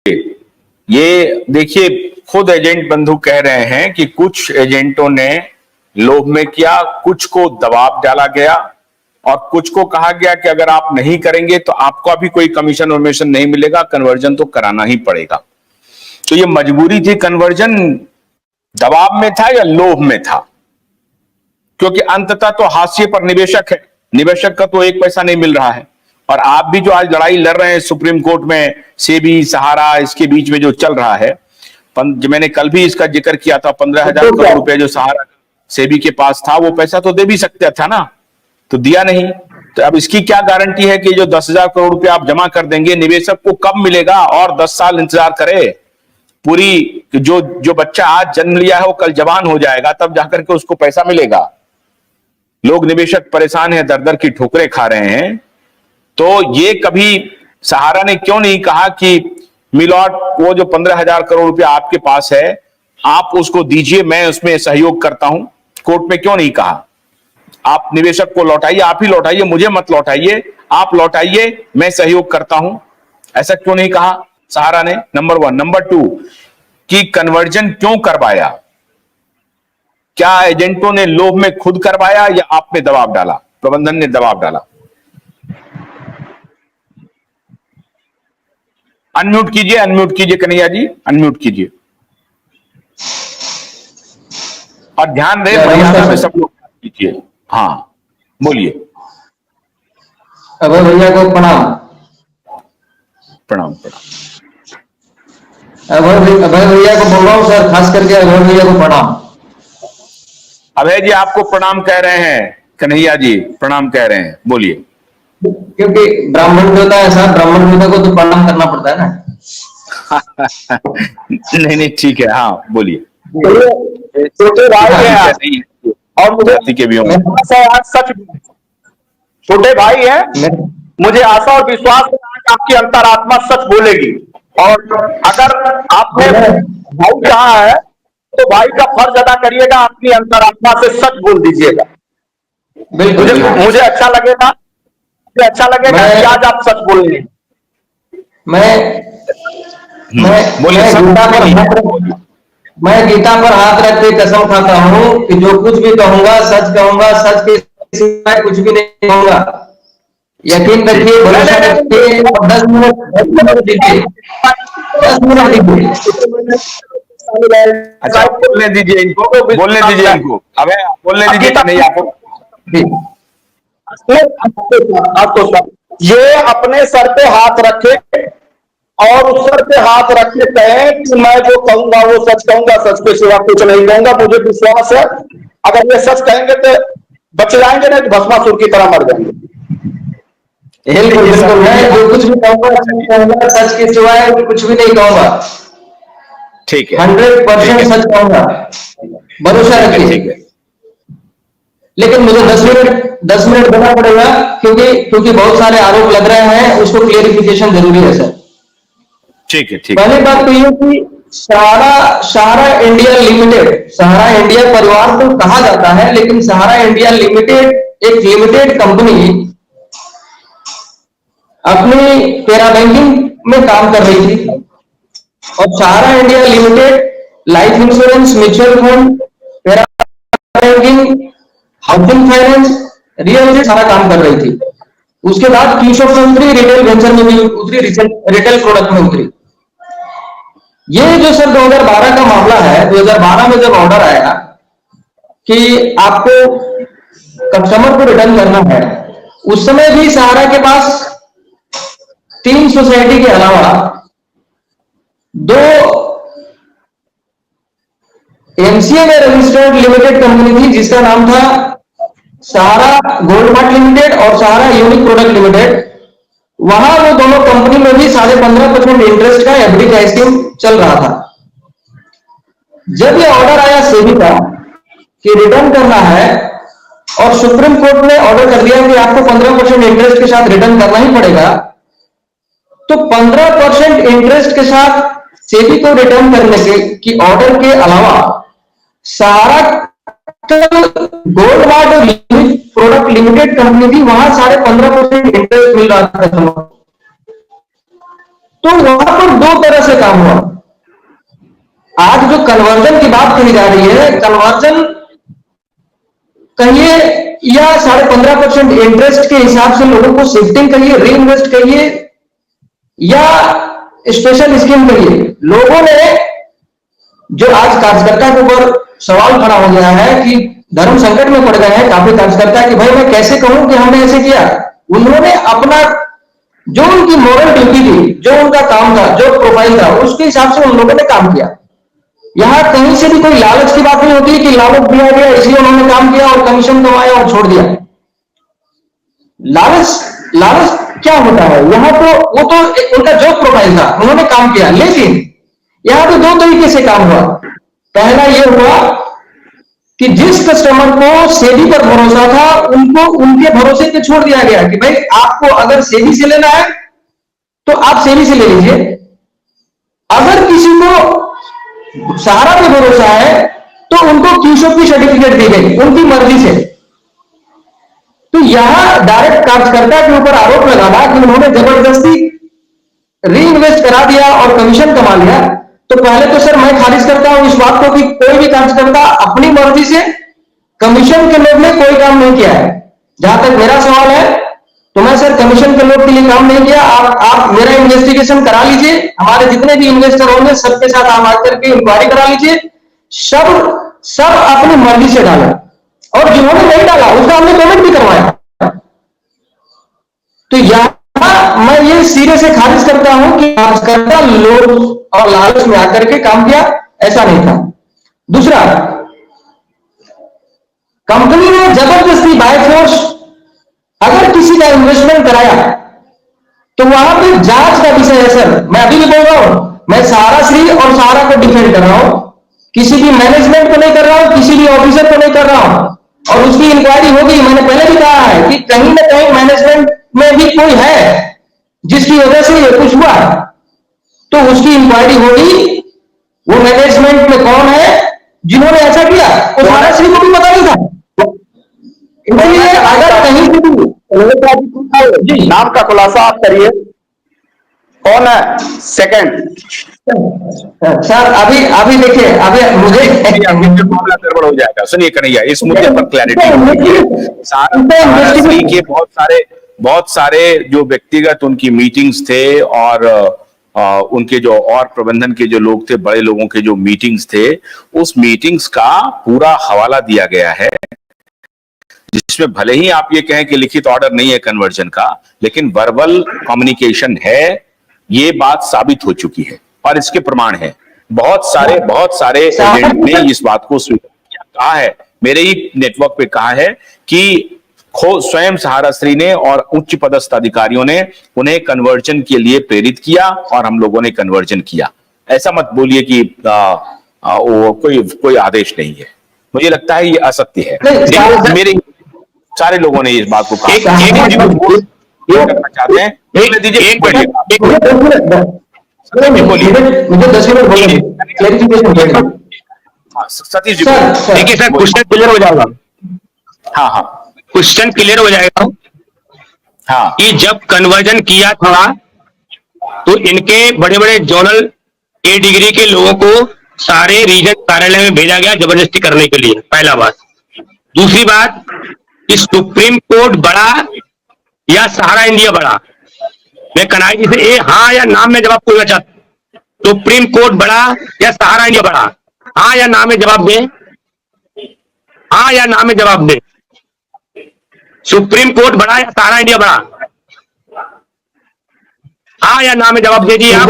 ये देखिए, खुद एजेंट बंधु कह रहे हैं कि कुछ एजेंटों ने लोभ में किया, कुछ को दबाव डाला गया और कुछ को कहा गया कि अगर आप नहीं करेंगे तो आपको अभी कोई कमीशन वमीशन नहीं मिलेगा, कन्वर्जन तो कराना ही पड़ेगा। तो ये मजबूरी थी, कन्वर्जन दबाव में था या लोभ में था? क्योंकि अंततः तो हाशिए पर निवेशक है, निवेशक का तो एक पैसा नहीं मिल रहा है। और आप भी जो आज लड़ाई लड़ रहे हैं सुप्रीम कोर्ट में, सेबी सहारा, इसके बीच में जो चल रहा है, मैंने कल भी इसका जिक्र किया था, 15,000 करोड़ रुपए जो सहारा सेबी के पास था, वो पैसा तो दे भी सकता था ना, तो दिया नहीं। तो अब इसकी क्या गारंटी है कि जो 10,000 करोड़ रुपए आप जमा कर देंगे, निवेशक को कब मिलेगा? और 10 साल इंतजार करे। पूरी जो बच्चा आज जन्म लिया है वो कल जवान हो जाएगा, तब जाकर के उसको पैसा मिलेगा। लोग, निवेशक परेशान हैं, दर दर की ठोकरें खा रहे हैं। तो ये कभी सहारा ने क्यों नहीं कहा कि मिलॉर्ड, वो जो 15,000 करोड़ रुपया आपके पास है, आप उसको दीजिए, मैं उसमें सहयोग करता हूं? कोर्ट में क्यों नहीं कहा? आप निवेशक को लौटाइए, आप ही लौटाइए, मुझे मत लौटाइए, आप लौटाइए, मैं सहयोग करता हूं। ऐसा क्यों नहीं कहा सहारा ने? नंबर 1। नंबर 2, कि कन्वर्जन क्यों करवाया? क्या एजेंटों ने लोभ में खुद करवाया या आप पे दबाव डाला, प्रबंधन ने दबाव डाला? अनम्यूट कीजिए कन्हैया जी, अनम्यूट कीजिए और ध्यान रहे मर्यादा में सब लोग कीजिए। हाँ, बोलिए। अभय भैया को प्रणाम। प्रणाम। अभय भैया को बोल रहा हूँ सर, खास करके अभय भैया को प्रणाम। अभय जी आपको प्रणाम कह रहे हैं, कन्हैया जी प्रणाम कह रहे हैं, बोलिए। क्योंकि ब्राह्मण देवता है साहब, ब्राह्मण देवता को तो प्रणाम करना पड़ता है ना। नहीं ठीक है, हाँ बोलिए। छोटे भाई हैं और मुझे के भी सच, छोटे भाई हैं, मुझे आशा और विश्वास है कि आपकी अंतरात्मा सच बोलेगी। और अगर आपने भाई कहा है तो भाई का फर्ज अदा करिएगा, अपनी अंतरात्मा से सच बोल दीजिएगा। मुझे अच्छा लगेगा, कि आज आप सच बोलेंगे। मैं गीता पर हाथ रख के कसम खाता हूँ कि जो कुछ भी कहूंगा सच कहूंगा, सच के सिवाय कुछ भी नहीं कहूंगा। यकीन रखिए, भरोसा रखिए। 10 मिनट दीजिए, 10 मिनट दीजिए। अच्छा, बोलने दीजिए इनको, बोलने दीजिए इनको। अबे बोलने दीजिए नहीं आपको। ये अपने सर पे हाथ रखे और उस सर पे हाथ रख के कहें कि मैं जो कहूंगा वो सच कहूंगा, सच के सिवा कुछ नहीं कहूंगा। मुझे विश्वास है अगर ये सच कहेंगे तो बच जाएंगे, नहीं तो भस्मासुर की तरह मर जाएंगे। मैं जो कुछ भी कहूंगा सच के सिवाय कुछ भी नहीं कहूंगा। ठीक है, 100% सच कहूंगा, भरोसा रखिए। लेकिन मुझे 10 मिनट देना पड़ेगा, क्योंकि बहुत सारे आरोप लग रहे हैं, उसको क्लियरिफिकेशन जरूरी है सर। ठीक है। पहली बात तो ये कि Sahara India limited, Sahara India परिवार तो कहा जाता है, लेकिन सहारा इंडिया लिमिटेड एक लिमिटेड कंपनी अपनी पैरा बैंकिंग में काम कर रही थी। और Sahara India limited life insurance, mutual fund, para banking, housing finance, real estate सारा काम कर रही थी। उसके बाद फ्यूचर में उतरी, रिटेल वेंचर में भी उतरी, रिटेल प्रोडक्ट में उतरी। ये जो सर 2012 का मामला है, 2012 में जब ऑर्डर आया कि आपको कस्टमर को रिटर्न करना है, उस समय भी सहारा के पास 3 सोसाइटी के अलावा 2 एमसीए में रजिस्टर्ड लिमिटेड कंपनी थी, जिसका नाम था सहारा गोल्ड मार्ट लिमिटेड और सहारा यूनिक प्रोडक्ट लिमिटेड। वहां वो दोनों कंपनी में भी 15.5% इंटरेस्ट का एफडी का स्कीम चल रहा था। जब ये ऑर्डर आया सेबी का कि रिटर्न करना है, और सुप्रीम कोर्ट ने ऑर्डर कर दिया कि आपको 15% इंटरेस्ट के साथ रिटर्न करना ही पड़ेगा, तो 15% इंटरेस्ट के साथ सेबी को रिटर्न करने की ऑर्डर के अलावा सहारा गोल्ड मार्ट और प्रोडक्ट लिमिटेड कंपनी थी, वहां 15.5% इंटरेस्ट मिल रहा था। तो वहां पर दो तरह से काम हुआ। आज जो कन्वर्जन की बात कही जा रही है, कन्वर्जन कहिए या 15.5% इंटरेस्ट के हिसाब से लोगों को शिफ्टिंग कहिए, री इन्वेस्ट कहिए या स्पेशल स्कीम कहिए, लोगों ने जो आज कार्यकर्ता के ऊपर सवाल खड़ा हो गया है कि धर्म संकट में पड़ गए हैं काफी कार्यकर्ता कि भाई मैं कैसे कहूं कि हमने ऐसे किया। उन्होंने अपना जो उनकी मॉरल ड्यूटी थी, जो उनका काम था, जो प्रोफाइल था, उसके हिसाब से उन लोगों ने काम किया। यहां कहीं से भी कोई लालच की बात नहीं होती कि लालच दिया गया इसलिए उन्होंने काम किया और कमीशन कमाया और छोड़ दिया। लालच लालच क्या होता है? यहाँ तो वो तो उनका जो प्रोफाइल था उन्होंने काम किया, लेकिन यहां तो दो तरीके से काम हुआ। पहला ये हुआ कि जिस कस्टमर को सेबी पर भरोसा था उनको उनके भरोसे पे छोड़ दिया गया कि भाई आपको अगर सेबी से लेना है तो आप सेबी से ले लीजिए। अगर किसी को सहारा पे भरोसा है तो उनको क्यूएसओपी सर्टिफिकेट दी गई उनकी मर्जी से। तो यहां डायरेक्ट कार्यकर्ता के ऊपर आरोप लगाना कि उन्होंने जबरदस्ती री इन्वेस्ट करा दिया और कमीशन कमा लिया, तो पहले तो सर मैं खारिज करता हूं इस बात को कि कोई भी कार्यकर्ता अपनी मर्जी से कमीशन के लोभ में कोई काम नहीं किया है। जहां तक मेरा सवाल है तो मैं सर कमीशन के लोभ के लिए काम नहीं किया। आप मेरा इन्वेस्टिगेशन करा लीजिए, हमारे जितने भी इन्वेस्टर होंगे सबके साथ आप आकर के इंक्वायरी करा लीजिए। सब अपनी मर्जी से डाला और जिन्होंने नहीं डाला उसका हमने पेमेंट भी करवाया। तो यहां मैं ये सिरे से खारिज करता हूं कि कार्यकर्ता लोभ और लालच में आकर के काम किया, ऐसा नहीं था। दूसरा, कंपनी ने जबरदस्ती बाय फोर्स अगर किसी का इन्वेस्टमेंट कराया तो वहां पे जांच का विषय है सर। मैं अभी भी बोल रहा हूं, मैं सहारा श्री और सहारा को डिफेंड कर रहा हूं, किसी भी मैनेजमेंट को नहीं कर रहा हूं, किसी भी ऑफिसर को नहीं कर रहा हूं। और उसकी इंक्वायरी होगी। मैंने पहले भी कहा है कि कहीं ना कहीं मैनेजमेंट में भी कोई है जिसकी वजह से ये कुछ हुआ, तो उसकी इंक्वायरी होगी। वो मैनेजमेंट में कौन है जिन्होंने ऐसा किया, वो सहारा श्री को भी पता नहीं था। इसलिए अगर कहीं जी नाम का खुलासा आप करिए, कौन है सेकंड? सर अभी देखिए, अभी मुझे मामला गड़बड़ हो जाएगा। सुनिए कन्हैया, इस मुद्दे पर क्लैरिटी के बहुत सारे जो व्यक्तिगत उनकी मीटिंग्स थे और उनके जो और प्रबंधन के जो लोग थे, बड़े लोगों के जो मीटिंग्स थे, उस मीटिंग्स का पूरा हवाला दिया गया है, जिसमें भले ही आप ये कहें कि लिखित ऑर्डर नहीं है कन्वर्जन का, लेकिन वर्बल कम्युनिकेशन है। ये बात साबित हो चुकी है और इसके प्रमाण है। बहुत सारे एजेंट ने इस बात को कहा है, मेरे ही नेटवर्क पे कहा है कि स्वयं सहारा श्री ने और उच्च पदस्थ अधिकारियों ने उन्हें कन्वर्जन के लिए प्रेरित किया और हम लोगों ने कन्वर्जन किया। ऐसा मत बोलिए कि वो कोई आदेश नहीं है। मुझे लगता है ये असत्य है। मेरे सारे लोगों ने इस बात को कहा। करना चाहते हैं, दीजिए एक मिनट सतीश जी। देखिए सर, क्वेश्चन क्लियर हो जाएगा। हाँ क्वेश्चन क्लियर हो जाएगा। हाँ, कि जब कन्वर्जन किया था तो इनके बड़े बड़े जोनल ए डिग्री के लोगों को सारे रीजन कार्यालय में भेजा गया जबरदस्ती करने के लिए, पहला बात। दूसरी बात, कि सुप्रीम कोर्ट बड़ा या सहारा इंडिया बड़ा, मैं कन्हैया जी से हाँ या ना में जवाब पूछना चाहता हूं। सुप्रीम कोर्ट बड़ा या सहारा इंडिया बड़ा? हाँ या ना में जवाब दें, हाँ या ना में जवाब दें। सुप्रीम कोर्ट बड़ा या सहारा इंडिया बड़ा? हाँ या ना में जवाब दे दिए आप।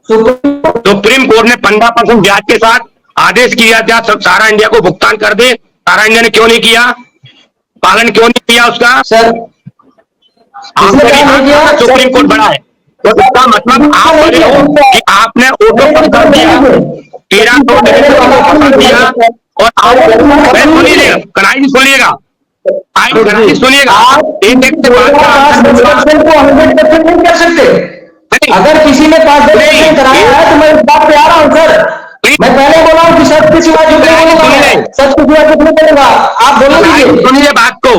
सुप्रीम कोर्ट ने 15% ब्याज के साथ आदेश किया था सहारा इंडिया को भुगतान कर दे। सहारा इंडिया ने क्यों नहीं किया? पालन क्यों नहीं किया उसका? सर सुप्रीम कोर्ट बड़ा है तो इसका मतलब आप बोले हो कि आपने ऑटो पर कर दिया 1300 दिया और आप सुनिएगा, कन्हैया जी सुनिएगा, सुनिएगा, एक से कर सकते। अगर किसी ने 5-10% कराया है तो मैं इस बात पे आ रहा हूँ सर। मैं पहले बोला हूँ कि सच के सिवा झूठ नहीं बोलूंगा, सच के सिवा झूठ नहीं बोलूंगा। आप बोलो, सुनिए बात को।